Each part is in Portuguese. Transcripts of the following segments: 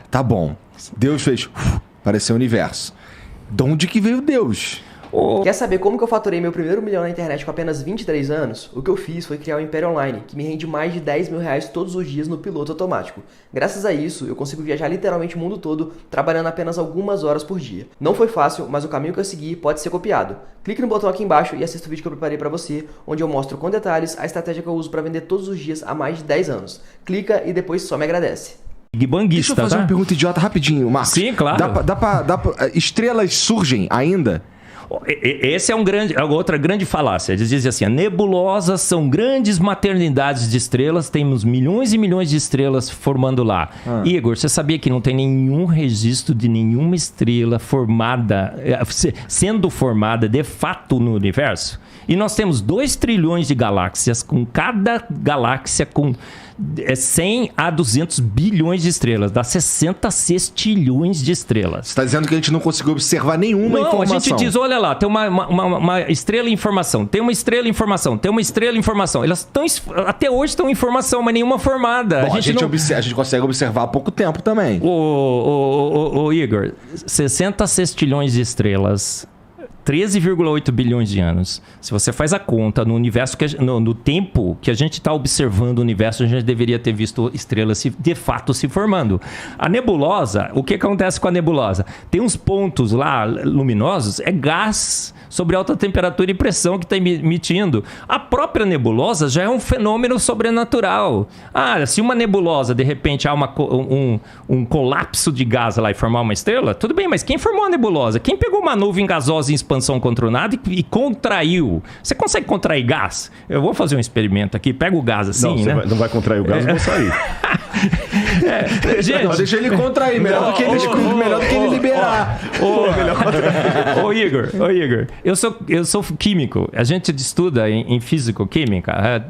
Tá bom. Deus fez... Apareceu o universo. De onde que veio Deus? Quer saber como que eu faturei meu primeiro milhão na internet com apenas 23 anos? O que eu fiz foi criar um império online, que me rende mais de 10 mil reais todos os dias no piloto automático. Graças a isso, eu consigo viajar literalmente o mundo todo, trabalhando apenas algumas horas por dia. Não foi fácil, mas o caminho que eu segui pode ser copiado. Clique no botão aqui embaixo e assista o vídeo que eu preparei pra você, onde eu mostro com detalhes a estratégia que eu uso pra vender todos os dias há mais de 10 anos. Clica e depois só me agradece. Deixa eu fazer uma pergunta idiota rapidinho, Marcos. Sim, claro. Dá pra estrelas surgem ainda? Esse é outra grande falácia. Eles dizem assim, nebulosas são grandes maternidades de estrelas, temos milhões e milhões de estrelas formando lá. Igor, você sabia que não tem nenhum registro de nenhuma estrela sendo formada de fato no universo? E nós temos 2 trilhões de galáxias, com cada galáxia com 100 a 200 bilhões de estrelas. Dá 60 sextilhões de estrelas. Você está dizendo que a gente não conseguiu observar nenhuma informação. Não, a gente diz, olha lá, tem uma estrela em formação, tem uma estrela em formação, tem uma estrela em formação. Elas até hoje estão em formação, mas nenhuma formada. Bom, a gente consegue observar há pouco tempo também. Ô Igor, 60 sextilhões de estrelas... 13,8 bilhões de anos. Se você faz a conta no universo, no tempo que a gente está observando o universo, a gente deveria ter visto estrelas de fato se formando. A nebulosa, o que acontece com a nebulosa? Tem uns pontos lá luminosos, é gás sobre alta temperatura e pressão que está emitindo. A própria nebulosa já é um fenômeno sobrenatural. Se uma nebulosa, de repente, há um colapso de gás lá e formar uma estrela, tudo bem, mas quem formou a nebulosa? Quem pegou uma nuvem gasosa em expansão controlada e contraiu? Você consegue contrair gás? Eu vou fazer um experimento aqui, pega o gás assim, não, não vai contrair o gás, eu vou sair. Gente, deixa ele contrair, melhor do que ele liberar. Ô Igor, eu sou químico. A gente estuda em físico-química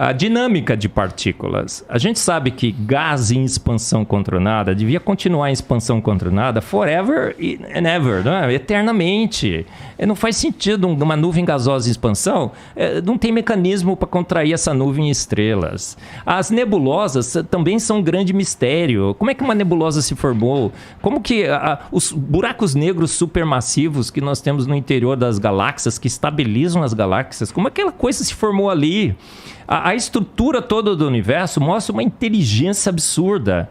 a dinâmica de partículas. A gente sabe que gás em expansão controlada devia continuar em expansão controlada forever and ever, não é? Eternamente. Não faz sentido uma nuvem gasosa em expansão, não tem mecanismo para contrair essa nuvem em estrelas. As nebulosas também são um grande mistério. Como é que uma nebulosa se formou? Como que os buracos negros supermassivos que nós temos no interior das galáxias, que estabilizam as galáxias, como aquela coisa se formou ali? A estrutura toda do universo mostra uma inteligência absurda.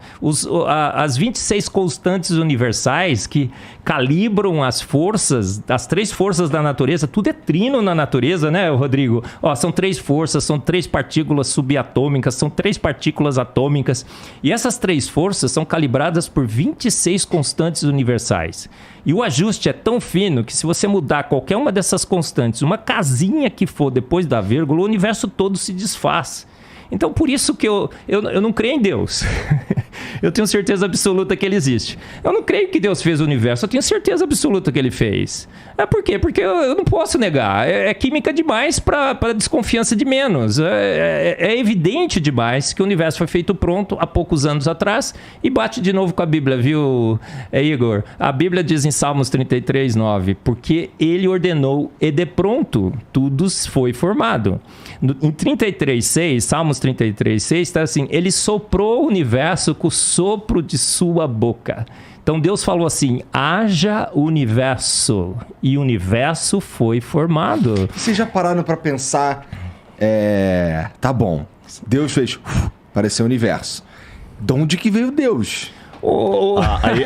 As 26 constantes universais que calibram as forças, as 3 forças da natureza, tudo é trino na natureza, né, Rodrigo? São 3 forças, são 3 partículas subatômicas, são 3 partículas atômicas. E essas 3 forças são calibradas por 26 constantes universais. E o ajuste é tão fino que se você mudar qualquer uma dessas constantes, uma casinha que for depois da vírgula, o universo todo se desfaz. Então, por isso que eu não creio em Deus. Eu tenho certeza absoluta que ele existe. Eu não creio que Deus fez o universo, eu tenho certeza absoluta que ele fez. Por quê? Porque eu não posso negar. É química demais para desconfiança de menos. É evidente demais que o universo foi feito pronto há poucos anos atrás e bate de novo com a Bíblia, viu, Igor? A Bíblia diz em Salmos 33:9, porque ele ordenou e de pronto tudo foi formado. Em 33:6, Salmos 33:6 está assim, ele soprou o universo com o sopro de sua boca. Então Deus falou assim, haja universo, e o universo foi formado. Vocês já pararam para pensar, tá bom, Deus fez, apareceu o universo. De onde que veio Deus?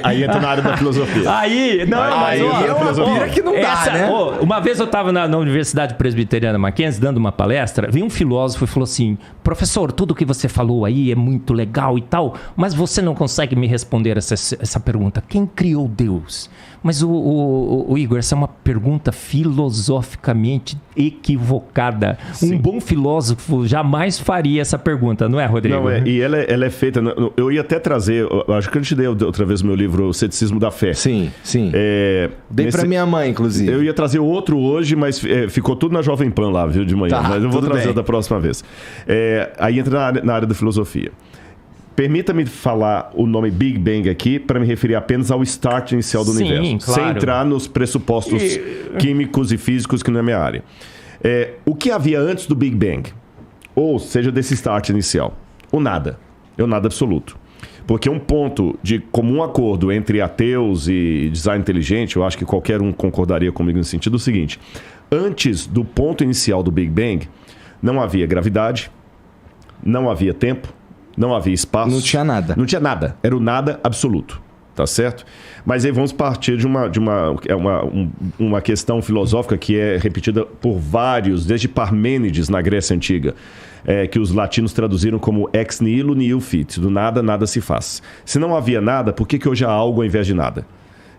Aí entra na área da filosofia. Aí é uma pira que não dá, né? Uma vez eu estava na Universidade Presbiteriana Mackenzie dando uma palestra, veio um filósofo e falou assim, professor, tudo que você falou aí é muito legal e tal, mas você não consegue me responder essa pergunta. Quem criou Deus? Mas o Igor, essa é uma pergunta filosoficamente equivocada. Sim. Um bom filósofo jamais faria essa pergunta, não é, Rodrigo? Não, e ela é feita... Eu ia até trazer... Acho que eu te dei outra vez o meu livro, O Ceticismo da Fé. Sim. Dei pra minha mãe, inclusive. Eu ia trazer outro hoje, mas ficou tudo na Jovem Pan lá, viu, de manhã. Tá, mas eu vou trazer bem. da próxima vez. Aí entra na área da filosofia. Permita-me falar o nome Big Bang aqui para me referir apenas ao start inicial do universo. Claro. Sem entrar nos pressupostos químicos e físicos que não é minha área. O que havia antes do Big Bang? Ou seja, desse start inicial? O nada. É o nada absoluto. Porque um ponto de comum acordo entre ateus e design inteligente, eu acho que qualquer um concordaria comigo nesse sentido, é o seguinte: antes do ponto inicial do Big Bang, não havia gravidade, não havia tempo, não havia espaço. Não tinha nada. Não tinha nada. Era o nada absoluto. Tá certo? Mas aí vamos partir de uma questão filosófica que é repetida por vários, desde Parmênides na Grécia Antiga, que os latinos traduziram como ex nihilo nihil fit. Do nada, nada se faz. Se não havia nada, por que hoje há algo ao invés de nada?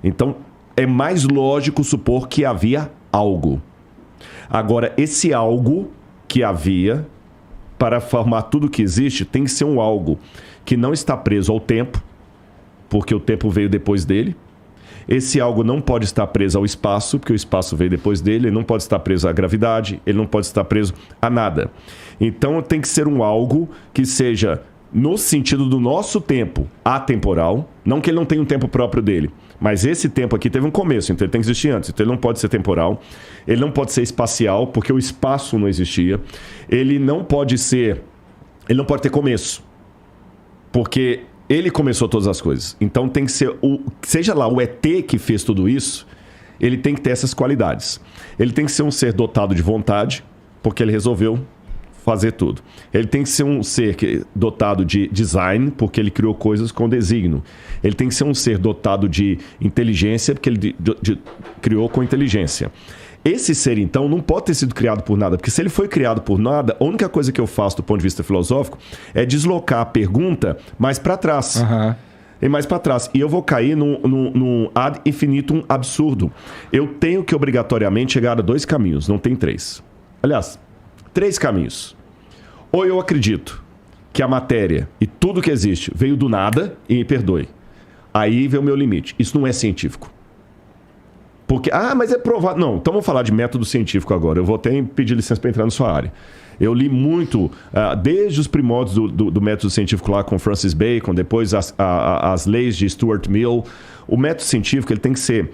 Então, é mais lógico supor que havia algo. Agora, esse algo que havia, para formar tudo que existe, tem que ser um algo que não está preso ao tempo, porque o tempo veio depois dele. Esse algo não pode estar preso ao espaço, porque o espaço veio depois dele. Ele não pode estar preso à gravidade, ele não pode estar preso a nada. Então tem que ser um algo que seja, no sentido do nosso tempo, atemporal. Não que ele não tenha um tempo próprio dele, mas esse tempo aqui teve um começo, então ele tem que existir antes. Então ele não pode ser temporal, ele não pode ser espacial, porque o espaço não existia. Ele não pode ter começo, porque ele começou todas as coisas. Então tem que ser, seja lá o ET que fez tudo isso, ele tem que ter essas qualidades. Ele tem que ser um ser dotado de vontade, porque ele resolveu fazer tudo. Ele tem que ser um ser dotado de design, porque ele criou coisas com desígnio. Ele tem que ser um ser dotado de inteligência, porque ele criou com inteligência. Esse ser, então, não pode ter sido criado por nada, porque se ele foi criado por nada, a única coisa que eu faço do ponto de vista filosófico é deslocar a pergunta mais para trás. Uhum. E mais para trás. E eu vou cair num ad infinitum absurdo. Eu tenho que obrigatoriamente chegar a 2 caminhos, não tem 3. Aliás, 3 caminhos. Ou eu acredito que a matéria e tudo que existe veio do nada, e me perdoe. Aí vem o meu limite. Isso não é científico. Porque, mas é provado. Não, então vamos falar de método científico agora. Eu vou até pedir licença para entrar na sua área. Eu li muito, desde os primórdios do método científico lá com Francis Bacon, depois as leis de Stuart Mill. O método científico ele tem que ser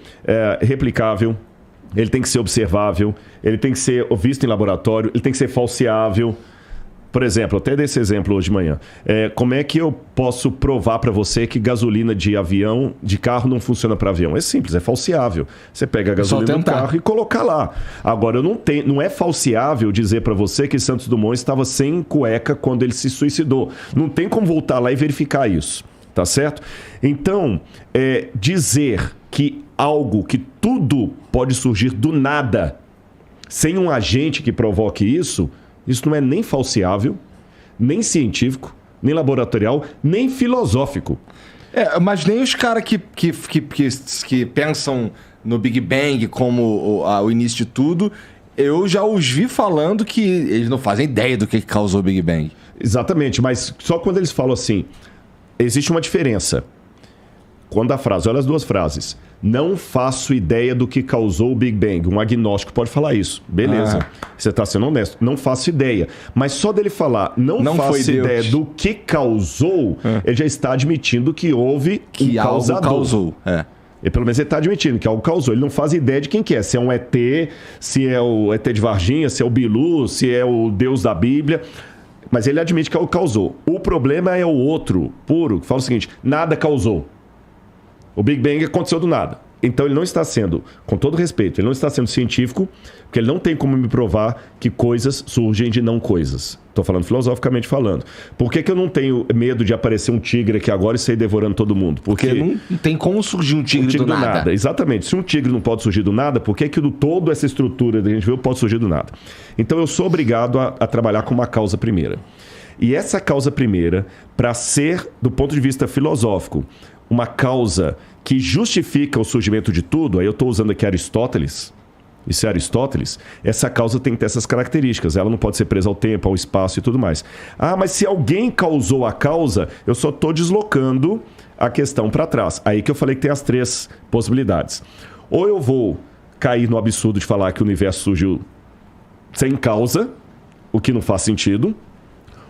replicável, ele tem que ser observável, ele tem que ser visto em laboratório, ele tem que ser falseável. Por exemplo, até desse exemplo hoje de manhã. Como é que eu posso provar para você que gasolina de carro não funciona para avião? É simples, é falseável. Você pega a gasolina do carro e colocar lá. Agora, não é falseável dizer para você que Santos Dumont estava sem cueca quando ele se suicidou. Não tem como voltar lá e verificar isso. Tá certo? Então, dizer que que tudo pode surgir do nada, sem um agente que provoque isso não é nem falseável, nem científico, nem laboratorial, nem filosófico. Mas nem os caras que pensam no Big Bang como o início de tudo, eu já os vi falando que eles não fazem ideia do que causou o Big Bang. Exatamente, mas só quando eles falam assim, existe uma diferença. Quando a frase, olha as 2 frases. Não faço ideia do que causou o Big Bang. Um agnóstico pode falar isso. Beleza. Você está sendo honesto. Não faço ideia. Mas só dele falar não faço ideia do que causou, ele já está admitindo que houve que um causador. Algo causou. E pelo menos ele está admitindo que algo causou. Ele não faz ideia de quem que é. Se é um ET, se é o ET de Varginha, se é o Bilu, se é o Deus da Bíblia. Mas ele admite que algo causou. O problema é o outro, puro, que fala o seguinte: nada causou. O Big Bang aconteceu do nada. Então ele não está sendo, com todo respeito, ele não está sendo científico, porque ele não tem como me provar que coisas surgem de não coisas. Estou falando filosoficamente falando. Por que eu não tenho medo de aparecer um tigre aqui agora e sair devorando todo mundo? Porque não tem como surgir um tigre do nada. Exatamente. Se um tigre não pode surgir do nada, por que toda essa estrutura que a gente viu pode surgir do nada? Então eu sou obrigado a trabalhar com uma causa primeira. E essa causa primeira, para ser, do ponto de vista filosófico, uma causa que justifica o surgimento de tudo, aí eu estou usando aqui Aristóteles, isso é Aristóteles, essa causa tem que ter essas características, ela não pode ser presa ao tempo, ao espaço e tudo mais. Mas se alguém causou a causa, eu só estou deslocando a questão para trás. Aí que eu falei que tem as 3 possibilidades. Ou eu vou cair no absurdo de falar que o universo surgiu sem causa, o que não faz sentido,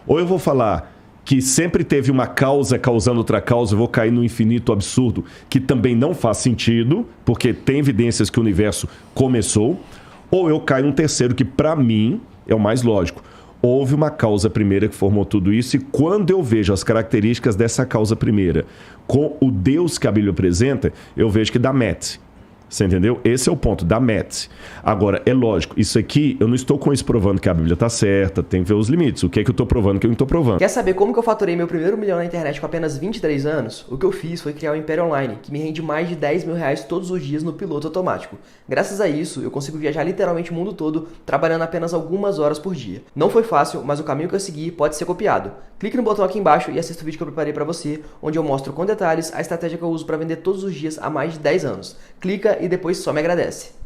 ou eu vou falar que sempre teve uma causa causando outra causa, eu vou cair no infinito absurdo, que também não faz sentido, porque tem evidências que o universo começou, ou eu caio num terceiro, que para mim é o mais lógico. Houve uma causa primeira que formou tudo isso, e quando eu vejo as características dessa causa primeira com o Deus que a Bíblia apresenta, eu vejo que dá match. Você entendeu? Esse é o ponto, dá match. Agora, é lógico, isso aqui, eu não estou com isso provando que a Bíblia está certa, tem que ver os limites. O que é que eu estou provando, o que eu não estou provando. Quer saber como que eu faturei meu primeiro milhão na internet com apenas 23 anos? O que eu fiz foi criar um império online, que me rende mais de 10 mil reais todos os dias no piloto automático. Graças a isso, eu consigo viajar literalmente o mundo todo, trabalhando apenas algumas horas por dia. Não foi fácil, mas o caminho que eu segui pode ser copiado. Clique no botão aqui embaixo e assista o vídeo que eu preparei para você, onde eu mostro com detalhes a estratégia que eu uso para vender todos os dias há mais de 10 anos. Clica e depois só me agradece.